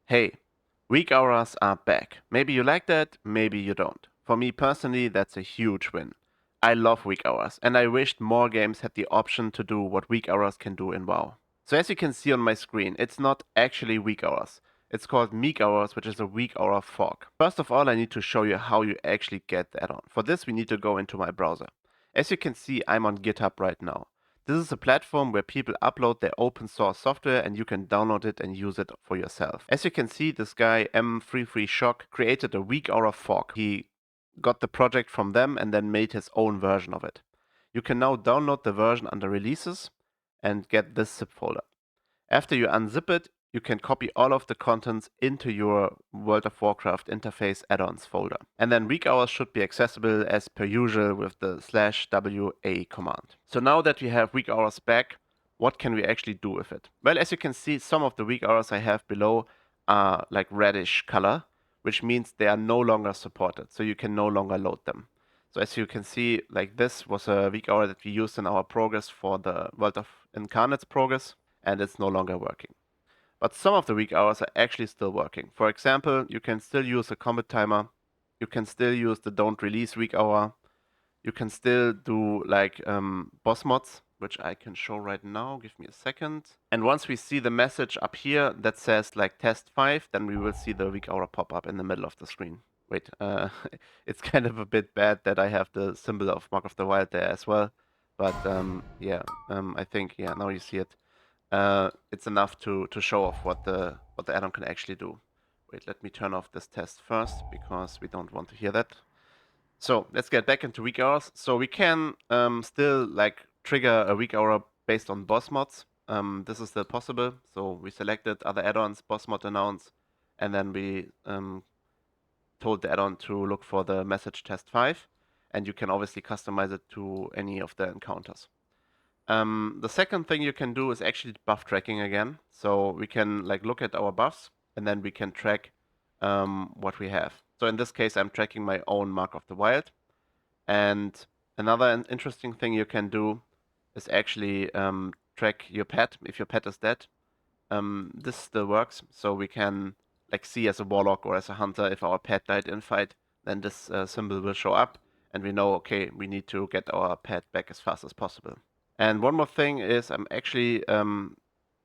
Hey, Weakauras are back. Maybe you like that, maybe you don't. For me personally, that's a huge win. I love Weakauras, and I wished more games had the option to do what Weakauras can do in WoW. So as you can see on my screen, it's not actually Weakauras. It's called Meekauras, which is a weak aura fork. First of all, I need to show you how you actually get the add-on. For this, we need to go into my browser. As you can see, I'm on GitHub right now. This is a platform where people upload their open source software and you can download it and use it for yourself. As you can see, this guy M33Shock created a weak aura fork. He got the project from them and then made his own version of it. You can now download the version under releases and get this zip folder. After you unzip it, you can copy all of the contents into your World of Warcraft interface add-ons folder. And then weak hours should be accessible as per usual with the /WA command. So now that we have weak hours back, what can we actually do with it? Well, as you can see, some of the weak hours I have below are like reddish color, which means they are no longer supported. So you can no longer load them. So as you can see, like this was a weak hour that we used in our progress for the World of Incarnates progress, and it's no longer working. But some of the weak hours are actually still working. For example, you can still use a combat timer. You can still use the don't release weak hour. You can still do like boss mods, which I can show right now. Give me a second. And once we see the message up here that says like test 5, then we will see the weak hour pop up in the middle of the screen. Wait, it's kind of a bit bad that I have the symbol of Mark of the Wild there as well. But yeah, I think, yeah, now you see it. It's enough to show off what the add-on can actually do. Wait, let me turn off this test first because we don't want to hear that. So let's get back into weak hours. So we can still like trigger a weak hour based on boss mods. This is still possible. So we selected other add-ons, boss mod announce, and then we told the add-on to look for the message test 5, and you can obviously customize it to any of the encounters. The second thing you can do is actually buff tracking again. So we can like look at our buffs and then we can track what we have. So in this case, I'm tracking my own Mark of the Wild. And another interesting thing you can do is actually track your pet if your pet is dead. This still works. So we can like see as a warlock or as a hunter if our pet died in fight, then this symbol will show up and we know, okay, we need to get our pet back as fast as possible. And one more thing is I'm actually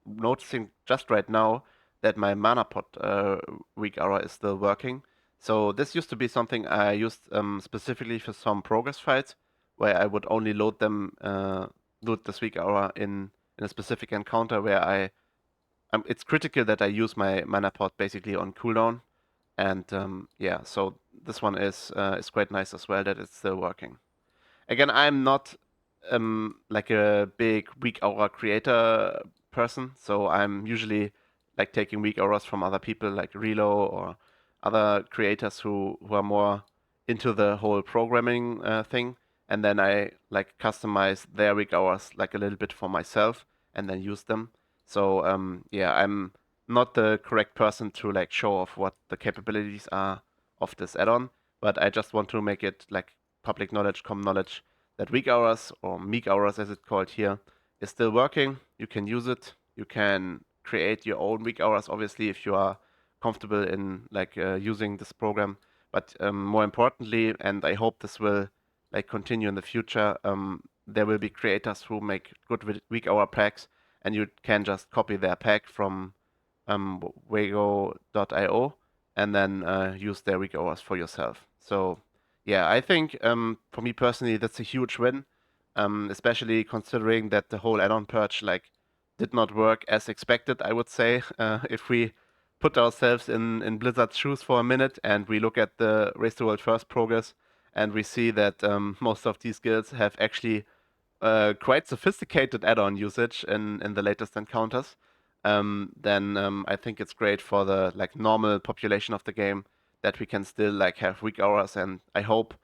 noticing just right now that my mana pot weak aura is still working. So this used to be something I used specifically for some progress fights where I would only load them, load this weak aura in a specific encounter where it's critical that I use my mana pot basically on cooldown. And yeah, so this one is quite nice as well that it's still working. Again, I'm not like a big weak aura creator person, so I'm usually like taking weak auras from other people like Relo or other creators who are more into the whole programming thing, and then I like customize their weak auras like a little bit for myself and then use them. So yeah, I'm not the correct person to like show off what the capabilities are of this add-on, but I just want to make it like public knowledge, common knowledge that weak hours or meek hours as it's called here is still working. You can use it. You can create your own weak hours, obviously, if you are comfortable in like using this program. But more importantly, and I hope this will like continue in the future, there will be creators who make good weak hour packs, and you can just copy their pack from Wago.io and then use their weak hours for yourself. So yeah, I think for me personally, that's a huge win, especially considering that the whole add-on purge like did not work as expected. I would say if we put ourselves in Blizzard's shoes for a minute and we look at the Race to World First progress, and we see that most of these guilds have actually quite sophisticated add-on usage in the latest encounters, then I think it's great for the like normal population of the game that we can still like have weak hours, and I hope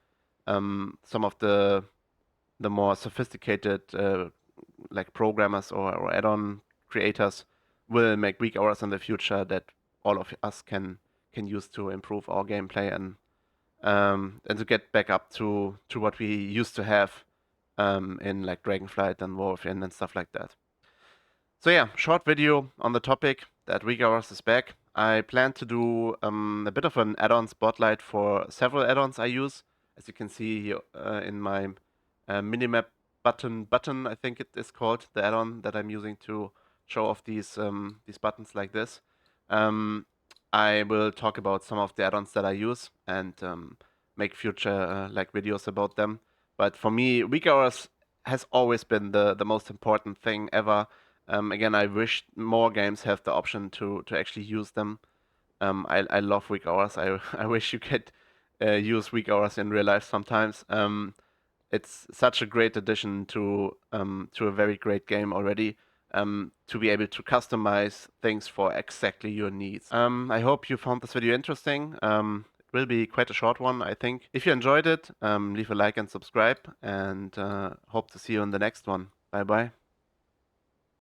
some of the more sophisticated like programmers or add-on creators will make weak hours in the future that all of us can use to improve our gameplay and to get back up to what we used to have in like Dragonflight and War Within and stuff like that. So yeah, short video on the topic that Weakauras is back. I plan to do a bit of an add-on spotlight for several add-ons I use. As you can see here in my minimap button, I think it is called, the add-on that I'm using to show off these buttons like this. I will talk about some of the add-ons that I use and make future like videos about them. But for me, Weakauras has always been the most important thing ever. Again, I wish more games have the option to actually use them. I love Weakauras. I wish you could use Weakauras in real life sometimes. It's such a great addition to a very great game already. To be able to customize things for exactly your needs. I hope you found this video interesting. It will be quite a short one, I think. If you enjoyed it, leave a like and subscribe, and hope to see you in the next one. Bye bye.